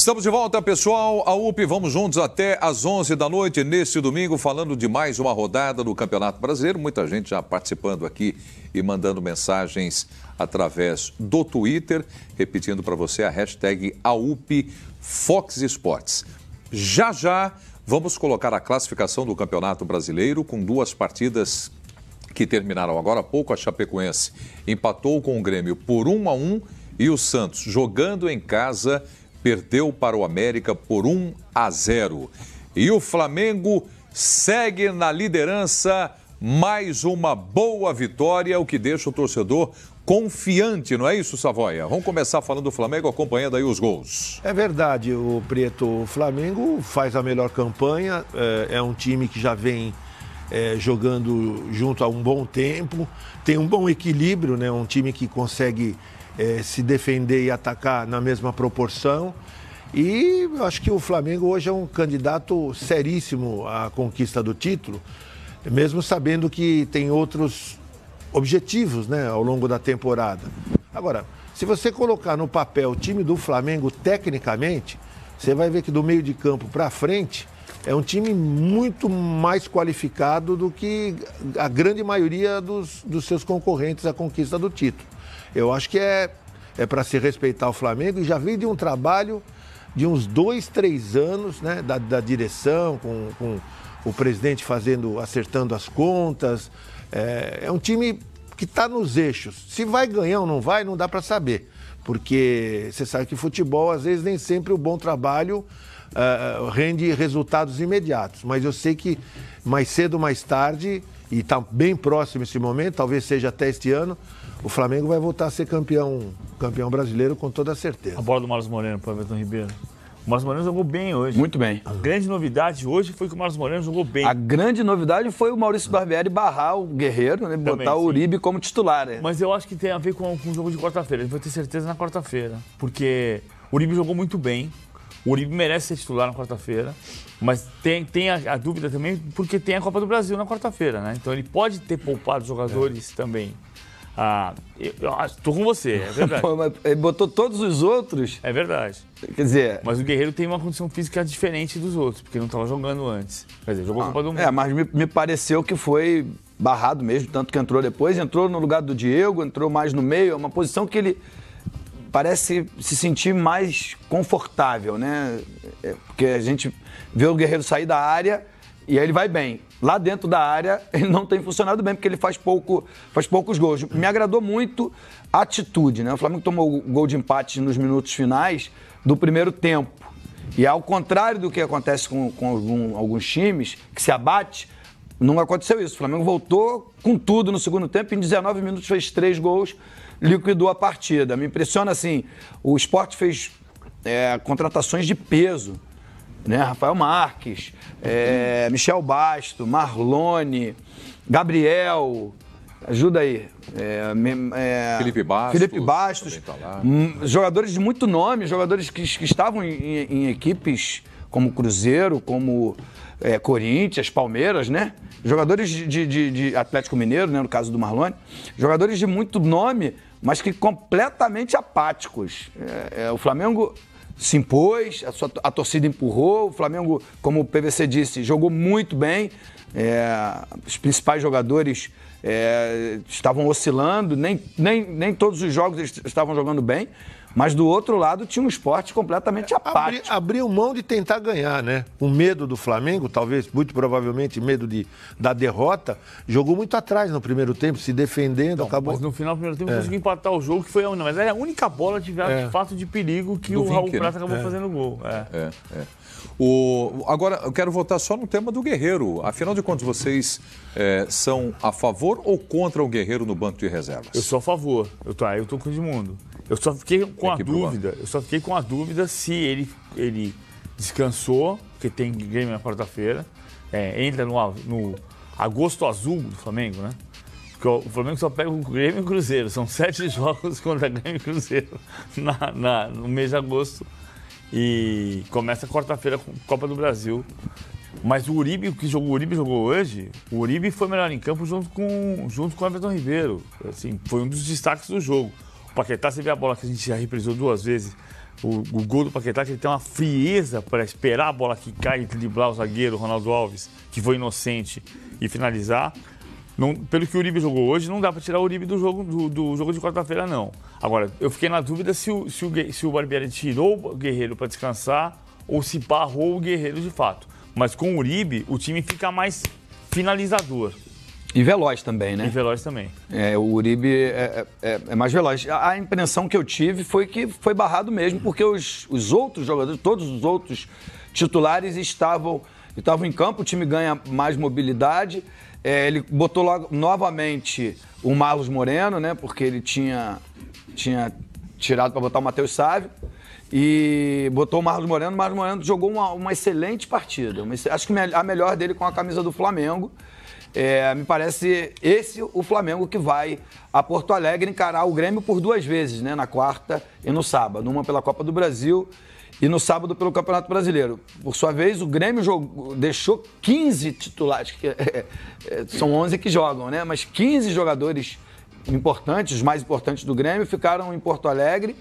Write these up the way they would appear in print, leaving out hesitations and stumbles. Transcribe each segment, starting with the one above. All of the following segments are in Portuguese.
Estamos de volta, pessoal. A UP, vamos juntos até às 11 da noite, neste domingo, falando de mais uma rodada do Campeonato Brasileiro. Muita gente já participando aqui e mandando mensagens através do Twitter, repetindo para você a hashtag AUPFoxSports. Já vamos colocar a classificação do Campeonato Brasileiro com duas partidas que terminaram agora há pouco. A Chapecoense empatou com o Grêmio por 1-1 e o Santos, jogando em casa, perdeu para o América por 1-0. E o Flamengo segue na liderança, mais uma boa vitória, o que deixa o torcedor confiante, não é isso, Savoia? Vamos começar falando do Flamengo, acompanhando aí os gols. É verdade, o Preto. O Flamengo faz a melhor campanha, é um time que já vem jogando junto há um bom tempo, tem um bom equilíbrio, né? Um time que consegue se defender e atacar na mesma proporção. E eu acho que o Flamengo hoje é um candidato seríssimo à conquista do título, mesmo sabendo que tem outros objetivos, né, ao longo da temporada. Agora, se você colocar no papel o time do Flamengo tecnicamente, você vai ver que do meio de campo para frente é um time muito mais qualificado do que a grande maioria dos seus concorrentes à conquista do título. Eu acho que é para se respeitar o Flamengo, e já vem de um trabalho de uns 2, 3 anos, né, da direção, com o presidente acertando as contas. É um time que está nos eixos. Se vai ganhar ou não vai, não dá para saber. Porque você sabe que futebol, às vezes, nem sempre o bom trabalho rende resultados imediatos. Mas eu sei que mais cedo ou mais tarde, e está bem próximo esse momento, talvez seja até este ano, o Flamengo vai voltar a ser campeão brasileiro com toda certeza. A bola do Marlos Moreno para o Everton Ribeiro. O Marlos Moreno jogou bem hoje. Muito bem. A grande novidade hoje foi que o Marlos Moreno jogou bem. A grande novidade foi o Maurício Barbieri barrar o Guerreiro, né? Também, botar o Uribe como titular. Né? Mas eu acho que tem a ver com o jogo de quarta-feira. A gente vai ter certeza na quarta-feira. Porque o Uribe jogou muito bem. O Uribe merece ser titular na quarta-feira. Mas tem a dúvida também porque tem a Copa do Brasil na quarta-feira, né? Então ele pode ter poupado jogadores também. Tô com você, é verdade. Mas ele botou todos os outros. É verdade. Quer dizer... Mas o Guerreiro tem uma condição física diferente dos outros, porque não estava jogando antes. Quer dizer, jogou a Copa do Mundo. Mas me pareceu que foi barrado mesmo, tanto que entrou depois. Entrou no lugar do Diego, entrou mais no meio. É uma posição que ele parece se sentir mais confortável, né? Porque a gente vê o Guerreiro sair da área e aí ele vai bem. Lá dentro da área, ele não tem funcionado bem, porque ele faz poucos gols. Me agradou muito a atitude, né? O Flamengo tomou o gol de empate nos minutos finais do primeiro tempo. E ao contrário do que acontece com alguns times, que se abate, não aconteceu isso. O Flamengo voltou com tudo no segundo tempo, em 19 minutos fez 3 gols, liquidou a partida. Me impressiona, assim, o Sport fez contratações de peso. Né? Rafael Marques, Michel Basto, Marlone, Gabriel, ajuda aí. Felipe Bastos. Tá lá. Jogadores de muito nome, jogadores que estavam em equipes como Cruzeiro, como Corinthians, Palmeiras, né? Jogadores de Atlético Mineiro, né? No caso do Marlone. Jogadores de muito nome, mas que completamente apáticos. O Flamengo se impôs, a torcida empurrou, o Flamengo, como o PVC disse, jogou muito bem, os principais jogadores estavam oscilando, nem todos os jogos eles estavam jogando bem, mas do outro lado tinha um Sport completamente apático. Abriu mão de tentar ganhar, né? O medo do Flamengo, talvez, muito provavelmente, medo da derrota, jogou muito atrás no primeiro tempo, se defendendo, acabou... Mas no final do primeiro tempo conseguiu empatar o jogo, que foi mas era a única bola de fato de perigo que o Raul Prata acabou fazendo gol. Agora, eu quero voltar só no tema do Guerreiro. Afinal de contas, vocês são a favor ou contra o Guerreiro no banco de reservas? Eu sou a favor. Eu tô com o Edmundo. Eu só fiquei com a dúvida se ele descansou, porque tem Grêmio na quarta-feira, entra no agosto azul do Flamengo, né? Porque o Flamengo só pega o Grêmio e o Cruzeiro. São 7 jogos contra Grêmio e Cruzeiro no mês de agosto. E começa quarta-feira com a Copa do Brasil. Mas o Uribe jogou hoje, o Uribe foi melhor em campo junto com o Everton Ribeiro. Assim, foi um dos destaques do jogo. O Paquetá, você vê a bola que a gente já reprisou 2 vezes o gol do Paquetá, que ele tem uma frieza para esperar a bola quicar e driblar o zagueiro, Ronaldo Alves, que foi inocente, e finalizar. Não, pelo que o Uribe jogou hoje, não dá para tirar o Uribe do jogo de quarta-feira, não. Agora, eu fiquei na dúvida se o Barbieri tirou o Guerreiro para descansar ou se barrou o Guerreiro de fato. Mas com o Uribe, o time fica mais finalizador. E veloz também, né? E veloz também. O Uribe é mais veloz. A impressão que eu tive foi que foi barrado mesmo, porque os outros jogadores, todos os outros titulares estavam em campo, o time ganha mais mobilidade. Ele botou logo, novamente o Marlos Moreno, né? Porque ele tinha tirado para botar o Matheus Sávio. E botou o Marlos Moreno. O Marlos Moreno jogou uma excelente partida. Acho que a melhor dele com a camisa do Flamengo. Me parece esse o Flamengo que vai a Porto Alegre encarar o Grêmio por 2 vezes, né? Na quarta e no sábado. Uma pela Copa do Brasil e no sábado pelo Campeonato Brasileiro. Por sua vez, o Grêmio deixou 15 titulares, são 11 que jogam, né? Mas 15 jogadores importantes, os mais importantes do Grêmio, ficaram em Porto Alegre,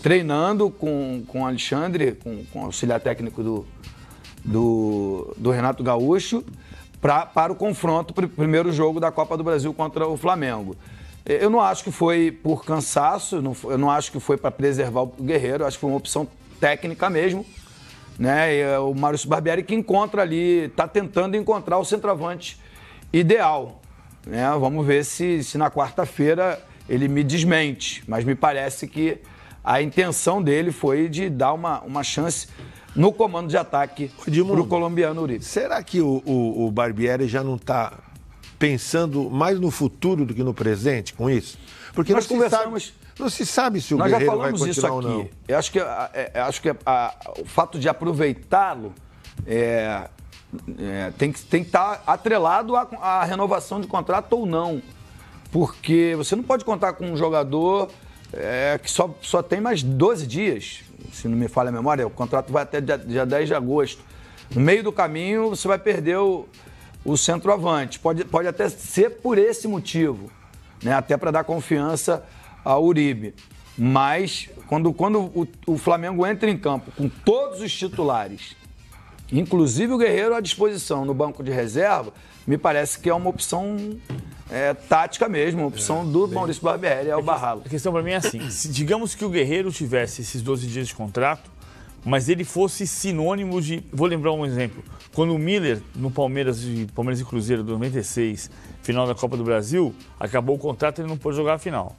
treinando com o Alexandre, com o auxiliar técnico do Renato Gaúcho, para o confronto, primeiro jogo da Copa do Brasil contra o Flamengo. Eu não acho que foi por cansaço, eu não acho que foi para preservar o Guerreiro, eu acho que foi uma opção técnica mesmo, né? E o Maurício Barbieri que encontra ali, está tentando encontrar o centroavante ideal, né? Vamos ver se na quarta-feira ele me desmente, mas me parece que a intenção dele foi de dar uma chance no comando de ataque para o colombiano Uribe. Será que o Barbieri já não está pensando mais no futuro do que no presente com isso? Porque nós conversamos... Não se sabe se o Guerreiro vai continuar ou não. Eu acho que o fato de aproveitá-lo tem que estar atrelado à renovação de contrato ou não. Porque você não pode contar com um jogador que só tem mais 12 dias, se não me falha a memória. O contrato vai até dia 10 de agosto. No meio do caminho, você vai perder o centroavante. Pode até ser por esse motivo, né? Até para dar confiança ao Uribe. Mas, quando o Flamengo entra em campo com todos os titulares, inclusive o Guerreiro à disposição no banco de reserva, me parece que é uma opção tática mesmo, uma opção do Maurício Barbieri, o barralo. A questão para mim é assim, digamos que o Guerreiro tivesse esses 12 dias de contrato, mas ele fosse sinônimo de... Vou lembrar um exemplo. Quando o Miller, no Palmeiras e Cruzeiro, do 96, final da Copa do Brasil, acabou o contrato e ele não pôde jogar a final.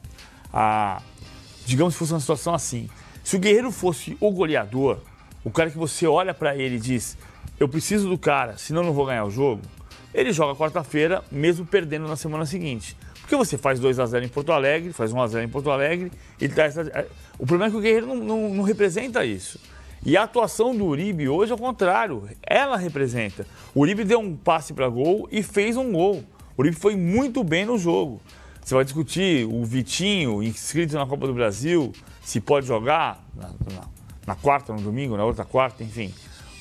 Digamos que fosse uma situação assim. Se o Guerreiro fosse o goleador, o cara que você olha para ele e diz, eu preciso do cara, senão eu não vou ganhar o jogo, ele joga quarta-feira, mesmo perdendo na semana seguinte. Porque você faz 2-0 em Porto Alegre, faz 1-0 em Porto Alegre, o problema é que o Guerreiro não representa isso. E a atuação do Uribe hoje, ao contrário, ela representa. O Uribe deu um passe para gol e fez um gol. O Uribe foi muito bem no jogo. Você vai discutir o Vitinho, inscrito na Copa do Brasil, se pode jogar na quarta, no domingo, na outra quarta, enfim.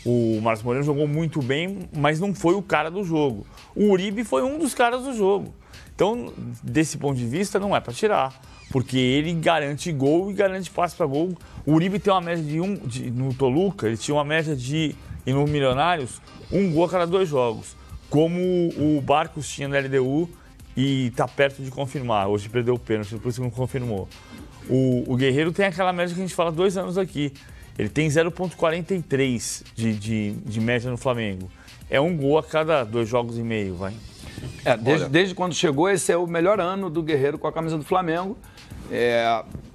O Marcos Moreno jogou muito bem, mas não foi o cara do jogo. O Uribe foi um dos caras do jogo. Então, desse ponto de vista, não é para tirar, porque ele garante gol e garante passe para gol. O Uribe tem uma média no Toluca, ele tinha uma média e no Milionários, 1 gol a cada 2 jogos, como o Barcos tinha na LDU, e está perto de confirmar. Hoje perdeu o pênalti, por isso que não confirmou. O Guerreiro tem aquela média que a gente fala há 2 anos aqui. Ele tem 0,43 de média no Flamengo. É 1 gol a cada 2 jogos e meio, vai. Desde quando chegou, esse é o melhor ano do Guerreiro com a camisa do Flamengo.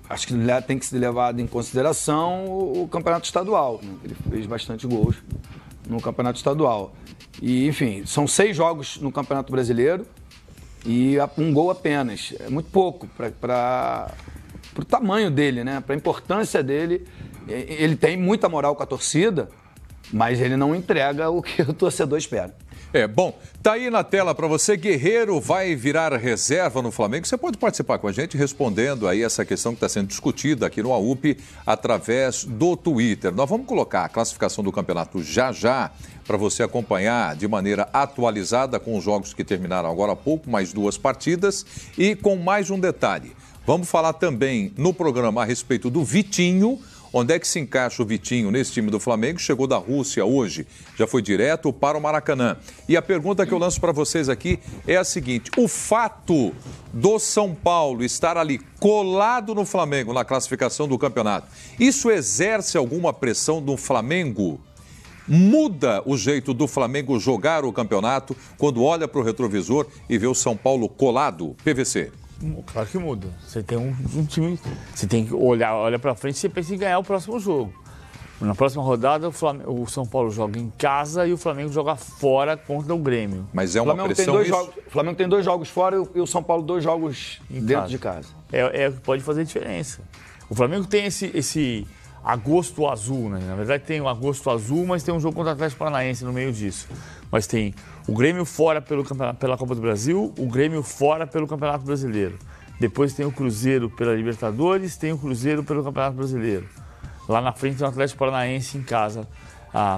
Acho que tem que ser levado em consideração o campeonato estadual, né? Ele fez bastante gols no campeonato estadual. E, enfim, são 6 jogos no Campeonato Brasileiro e 1 gol apenas. É muito pouco para o tamanho dele, né? Para a importância dele. Ele tem muita moral com a torcida, mas ele não entrega o que o torcedor espera. Bom, tá aí na tela para você, Guerreiro vai virar reserva no Flamengo. Você pode participar com a gente respondendo aí essa questão que está sendo discutida aqui no AUP através do Twitter. Nós vamos colocar a classificação do campeonato já para você acompanhar de maneira atualizada com os jogos que terminaram agora há pouco, mais 2 partidas e com mais um detalhe. Vamos falar também no programa a respeito do Vitinho, Onde é que se encaixa o Vitinho nesse time do Flamengo? Chegou da Rússia hoje, já foi direto para o Maracanã. E a pergunta que eu lanço para vocês aqui é a seguinte: o fato do São Paulo estar ali colado no Flamengo na classificação do campeonato, isso exerce alguma pressão no Flamengo? Muda o jeito do Flamengo jogar o campeonato quando olha para o retrovisor e vê o São Paulo colado? PVC. Claro que muda. Você tem um time, você tem que olha para frente e você pensa em ganhar o próximo jogo. Na próxima rodada, o São Paulo joga em casa e o Flamengo joga fora contra o Grêmio. Mas é uma pressão O Flamengo tem 2 jogos fora e o São Paulo 2 jogos dentro de casa. É o que pode fazer diferença. O Flamengo tem esse agosto azul, né? Na verdade tem o agosto azul, mas tem um jogo contra o Atlético Paranaense no meio disso. Mas tem o Grêmio fora pela Copa do Brasil, o Grêmio fora pelo Campeonato Brasileiro. Depois tem o Cruzeiro pela Libertadores, tem o Cruzeiro pelo Campeonato Brasileiro. Lá na frente tem o Atlético Paranaense em casa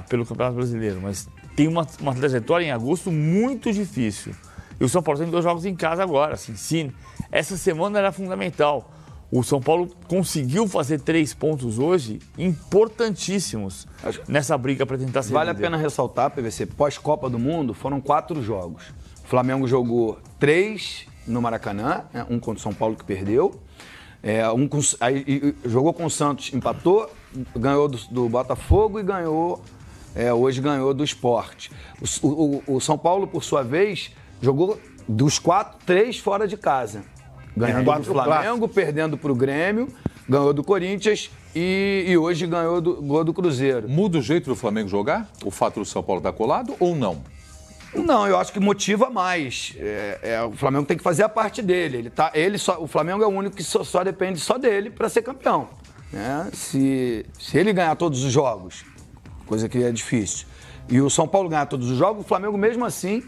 pelo Campeonato Brasileiro. Mas tem uma trajetória em agosto muito difícil. E o São Paulo tem 2 jogos em casa agora. Assim, essa semana era fundamental. O São Paulo conseguiu fazer 3 pontos hoje importantíssimos nessa briga para tentar ser Vale líder. a pena ressaltar, PVC, pós-Copa do Mundo, foram 4 jogos. O Flamengo jogou 3 no Maracanã, né, um contra o São Paulo que perdeu. Jogou com o Santos, empatou, ganhou do Botafogo e hoje ganhou do Sport. O São Paulo, por sua vez, jogou dos 4, 3 fora de casa. Ganhando do Flamengo, perdendo para o Grêmio, ganhou do Corinthians e hoje ganhou do Cruzeiro. Muda o jeito do Flamengo jogar? O fato do São Paulo estar colado ou não? Não, eu acho que motiva mais. O Flamengo tem que fazer a parte dele. O Flamengo é o único que só depende só dele para ser campeão. Né? Se ele ganhar todos os jogos, coisa que é difícil, e o São Paulo ganhar todos os jogos, o Flamengo mesmo assim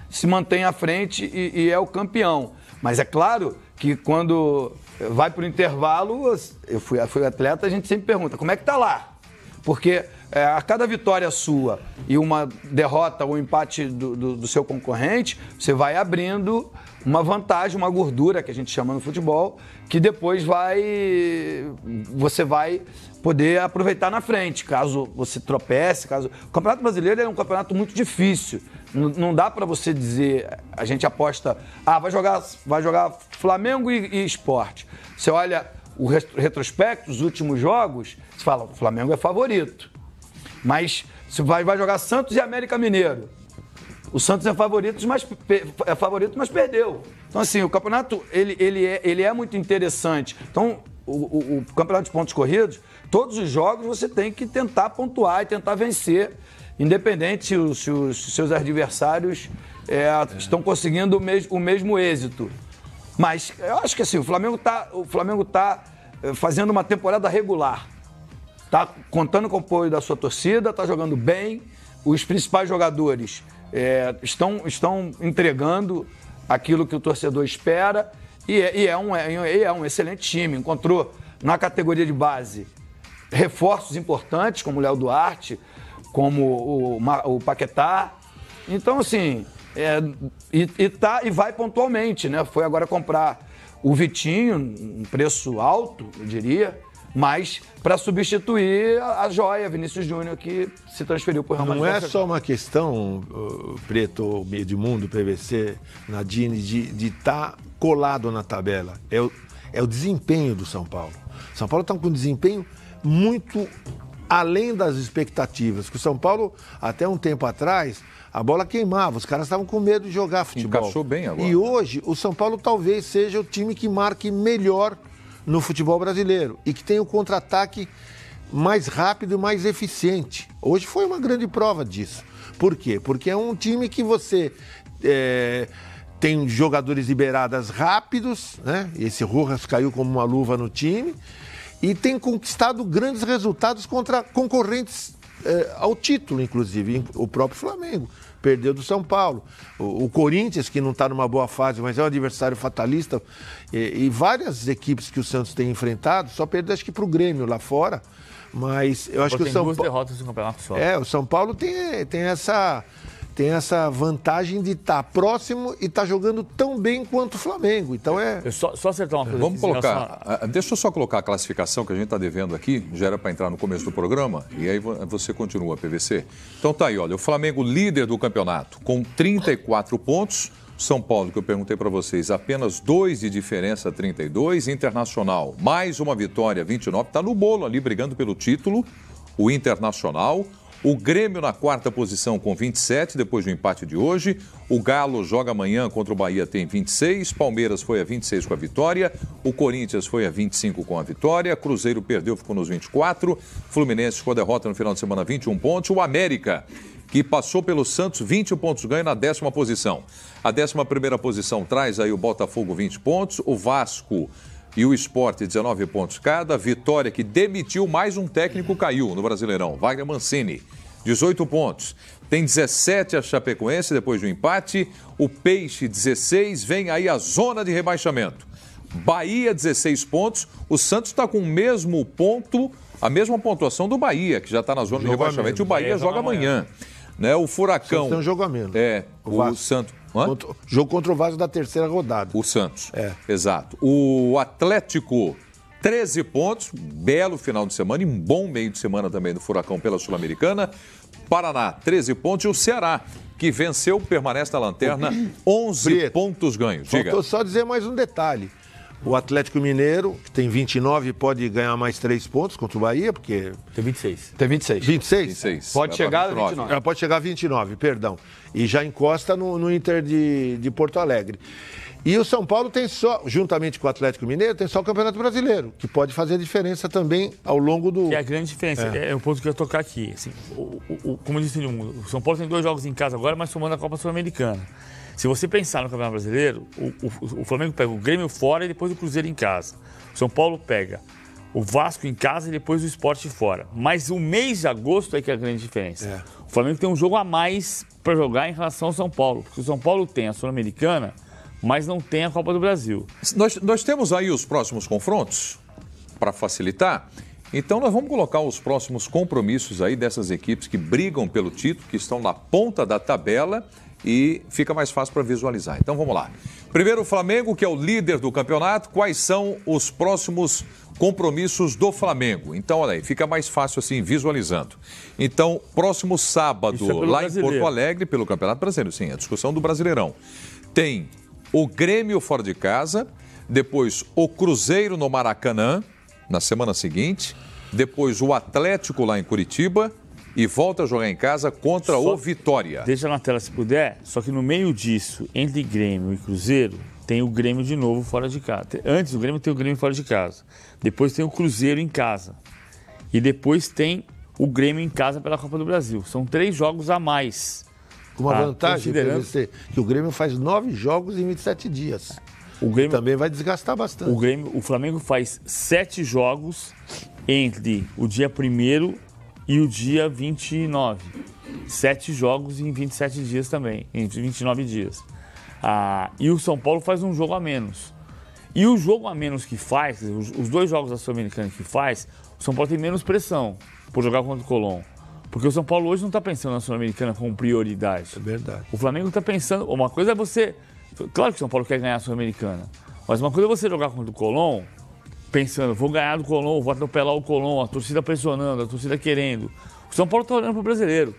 se mantém à frente e é o campeão. Mas é claro que quando vai para o intervalo, eu fui atleta, a gente sempre pergunta, como é que tá lá? Porque a cada vitória sua e uma derrota ou empate do seu concorrente, você vai abrindo uma vantagem, uma gordura, que a gente chama no futebol, que depois você vai poder aproveitar na frente, caso você tropece. O Campeonato Brasileiro é um campeonato muito difícil. Não dá para você dizer, a gente aposta, vai jogar Flamengo e Sport. Você olha o retrospecto, os últimos jogos, você fala, o Flamengo é favorito. Mas você vai jogar Santos e América Mineiro. O Santos é favorito, mas perdeu. Então, assim, o campeonato, ele é muito interessante. Então, o campeonato de pontos corridos, todos os jogos você tem que tentar pontuar e tentar vencer, independente se os seus adversários estão conseguindo o mesmo êxito. Mas eu acho que assim, o Flamengo tá fazendo uma temporada regular. Tá contando com o apoio da sua torcida, tá jogando bem. Os principais jogadores estão entregando aquilo que o torcedor espera e é um excelente time. Encontrou na categoria de base reforços importantes, como o Léo Duarte, como o Paquetá. Então, assim, e vai pontualmente, né? Foi agora comprar o Vitinho, um preço alto, eu diria, mas para substituir a joia, Vinícius Júnior, que se transferiu para o Real Madrid. Não é só uma questão, Preto, Meio de Mundo, PVC, Nadine, de estar colado na tabela. É o desempenho do São Paulo. São Paulo está com um desempenho muito além das expectativas. Que o São Paulo, até um tempo atrás, a bola queimava, os caras estavam com medo de jogar futebol. Encaixou bem agora. E hoje, o São Paulo talvez seja o time que marque melhor no futebol brasileiro e que tem o contra-ataque mais rápido e mais eficiente. Hoje foi uma grande prova disso. Por quê? Porque é um time que você tem jogadores liberadas rápidos, né? Esse Rojas caiu como uma luva no time e tem conquistado grandes resultados contra concorrentes ao título, inclusive. O próprio Flamengo perdeu do São Paulo. O Corinthians, que não está numa boa fase, mas é um adversário fatalista. E várias equipes que o Santos tem enfrentado, só perdeu acho que para o Grêmio lá fora. Mas eu acho que o São Paulo... Tem 2 derrotas no campeonato só. O São Paulo tem tem essa vantagem de estar próximo e estar jogando tão bem quanto o Flamengo. Então Só acertar uma coisa. Vamos colocar. Deixa eu só colocar a classificação que a gente está devendo aqui, já era para entrar no começo do programa, e aí você continua, PVC. Então tá aí, olha, o Flamengo líder do campeonato, com 34 pontos. São Paulo, que eu perguntei para vocês, apenas 2 de diferença, 32. Internacional, mais uma vitória, 29. Está no bolo ali, brigando pelo título, o Internacional. O Grêmio na 4ª posição com 27, depois do empate de hoje. O Galo joga amanhã contra o Bahia, tem 26. Palmeiras foi a 26 com a vitória. O Corinthians foi a 25 com a vitória. Cruzeiro perdeu, ficou nos 24. Fluminense com a derrota no final de semana, 21 pontos. O América, que passou pelo Santos, 20 pontos ganho na 10ª posição. A 11ª posição traz aí o Botafogo, 20 pontos. O Vasco e o Sport, 19 pontos cada. Vitória, que demitiu mais um técnico, caiu no Brasileirão. Wagner Mancini, 18 pontos. Tem 17 a Chapecoense, depois do empate. O Peixe, 16. Vem aí a zona de rebaixamento. Bahia, 16 pontos. O Santos está com o mesmo ponto, a mesma pontuação do Bahia, que já está na zona de rebaixamento. E o Bahia joga amanhã. Né? O Furacão... Tem um jogo a menos. O Santos... Jogo contra o Vasco da 3ª rodada. O Santos. Exato. O Atlético, 13 pontos. Belo final de semana e um bom meio de semana também do Furacão pela Sul-Americana. Paraná, 13 pontos. E o Ceará, que venceu, permanece na lanterna, 11 pontos ganhos. Faltou só dizer mais um detalhe. O Atlético Mineiro, que tem 29, pode ganhar mais 3 pontos contra o Bahia, porque... Tem 26. Tem 26. 26? Pode chegar a 29. Ela pode chegar a 29, perdão. E já encosta no Inter de Porto Alegre. E o São Paulo tem só, juntamente com o Atlético Mineiro, tem só o Campeonato Brasileiro, que pode fazer diferença também ao longo do... Que é a grande diferença, é o ponto que eu ia tocar aqui. Assim, como eu disse, o São Paulo tem 2 jogos em casa agora, mas somando a Copa Sul-Americana. Se você pensar no Campeonato Brasileiro, o Flamengo pega o Grêmio fora e depois o Cruzeiro em casa. O São Paulo pega o Vasco em casa e depois o Sport fora. Mas o mês de agosto é que é a grande diferença. O Flamengo tem um jogo a mais para jogar em relação ao São Paulo. Porque o São Paulo tem a Sul-Americana, mas não tem a Copa do Brasil. Nós temos aí os próximos confrontos para facilitar. Então nós vamos colocar os próximos compromissos aí dessas equipes que brigam pelo título, que estão na ponta da tabela, e fica mais fácil para visualizar. Então vamos lá. Primeiro o Flamengo, que é o líder do campeonato. Quais são os próximos compromissos do Flamengo? Então olha aí, fica mais fácil assim visualizando. Então, próximo sábado, lá em Porto Alegre, pelo Campeonato Brasileiro, sim, a discussão do Brasileirão. Tem o Grêmio fora de casa, depois o Cruzeiro no Maracanã, na semana seguinte, depois o Atlético lá em Curitiba, e volta a jogar em casa contra o Vitória. Deixa na tela se puder, só que no meio disso, entre Grêmio e Cruzeiro, tem o Grêmio de novo fora de casa. Antes do Grêmio tem o Grêmio fora de casa. Depois tem o Cruzeiro em casa. E depois tem o Grêmio em casa pela Copa do Brasil. São 3 jogos a mais. Uma vantagem que o Grêmio faz 9 jogos em 27 dias. O Grêmio também vai desgastar bastante. O Flamengo faz 7 jogos entre o dia 1º e o dia 29. 7 jogos em 27 dias também, em 29 dias. E o São Paulo faz um jogo a menos. E o jogo a menos que faz, os 2 jogos da Sul-Americana que faz, o São Paulo tem menos pressão por jogar contra o Colón. Porque o São Paulo hoje não está pensando na Sul-Americana como prioridade. É verdade. O Flamengo está pensando... Uma coisa é você... Claro que o São Paulo quer ganhar a Sul-Americana. Mas uma coisa é você jogar contra o Colón pensando, vou ganhar do Colón, vou atropelar o Colón, a torcida pressionando, a torcida querendo. O São Paulo está olhando para o brasileiro.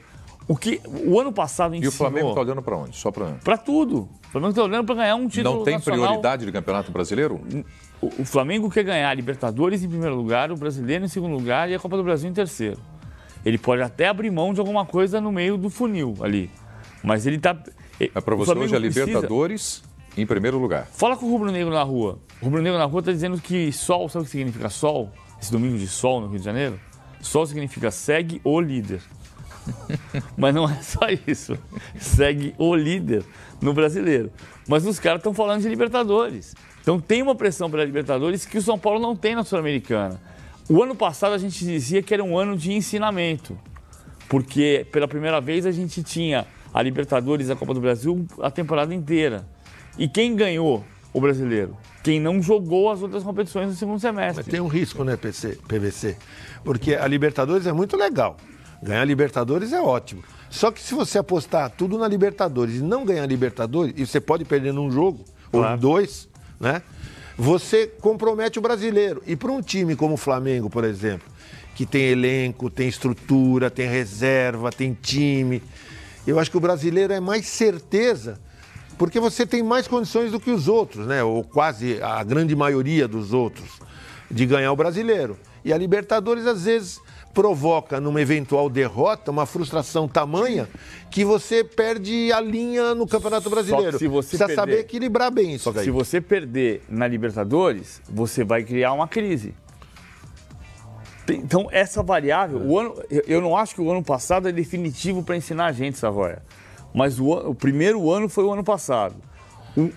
O ano passado ensinou... E o Flamengo está olhando para onde? Só para... Para tudo. O Flamengo está olhando para ganhar um título nacional. Não tem nacional. prioridade de Campeonato Brasileiro? O Flamengo quer ganhar a Libertadores em primeiro lugar, o Brasileiro em segundo lugar e a Copa do Brasil em terceiro. Ele pode até abrir mão de alguma coisa no meio do funil ali. Mas ele está... É para você hoje a Libertadores em primeiro lugar. Fala com o Rubro Negro na rua. O Rubro Negro na rua está dizendo que sol, sabe o que significa sol? Esse domingo de sol no Rio de Janeiro? Sol significa segue o líder. Mas não é só isso. Segue o líder no Brasileiro. Mas os caras estão falando de Libertadores. Então tem uma pressão pela Libertadores que o São Paulo não tem na Sul-Americana. O ano passado a gente dizia que era um ano de ensinamento. Porque pela primeira vez a gente tinha a Libertadores e a Copa do Brasil a temporada inteira. E quem ganhou o Brasileiro? Quem não jogou as outras competições no segundo semestre. Mas tem um risco, né, PVC? Porque a Libertadores é muito legal. Ganhar Libertadores é ótimo. Só que se você apostar tudo na Libertadores e não ganhar Libertadores, e você pode perder num jogo, ou em 2, né? Você compromete o brasileiro. E para um time como o Flamengo, por exemplo, que tem elenco, tem estrutura, tem reserva, tem time, eu acho que o brasileiro é mais certeza, porque você tem mais condições do que os outros, né? Ou quase a grande maioria dos outros, de ganhar o brasileiro. E a Libertadores, às vezes, provoca, numa eventual derrota, uma frustração tamanha que você perde a linha no Campeonato Brasileiro. Só que se você precisa saber equilibrar bem isso. Só que se você perder na Libertadores, você vai criar uma crise. Então, essa variável, eu não acho que o ano passado é definitivo para ensinar a gente, Savoia. Mas o primeiro ano foi o ano passado.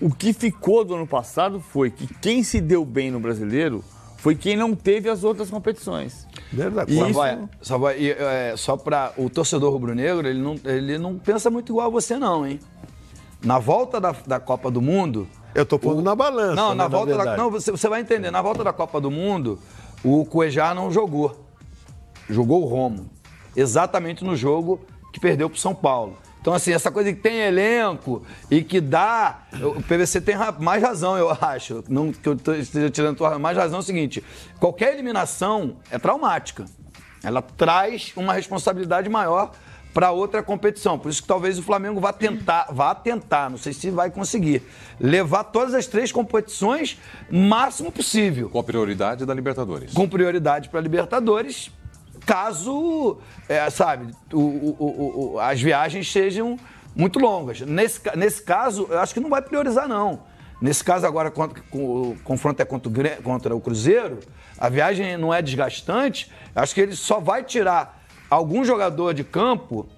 O que ficou do ano passado foi que quem se deu bem no Brasileiro foi quem não teve as outras competições. Verdade. Savoia, só para o torcedor rubro-negro, ele não pensa muito igual a você não, hein? Na volta da Copa do Mundo... Eu tô pondo na balança. Não, na volta não, você vai entender. Na volta da Copa do Mundo, o Cuejá não jogou. Jogou o Romo. Exatamente no jogo que perdeu pro São Paulo. Então, assim, essa coisa que tem elenco e que dá... O PVC tem mais razão, eu acho. Não que eu esteja tirando mais razão é o seguinte. Qualquer eliminação é traumática. Ela traz uma responsabilidade maior para outra competição. Por isso que talvez o Flamengo vá tentar, não sei se vai conseguir, levar todas as 3 competições máximo possível. Com prioridade da Libertadores. Com prioridade para a Libertadores, caso, as viagens sejam muito longas. Nesse caso, eu acho que não vai priorizar, não. Nesse caso, agora, o confronto é contra o Cruzeiro, a viagem não é desgastante, acho que ele só vai tirar algum jogador de campo,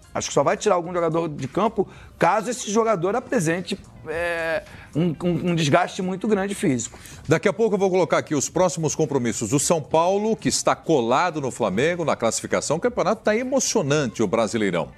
caso esse jogador apresente um desgaste muito grande físico. Daqui a pouco eu vou colocar aqui os próximos compromissos do São Paulo, que está colado no Flamengo na classificação. O campeonato está emocionante, o Brasileirão.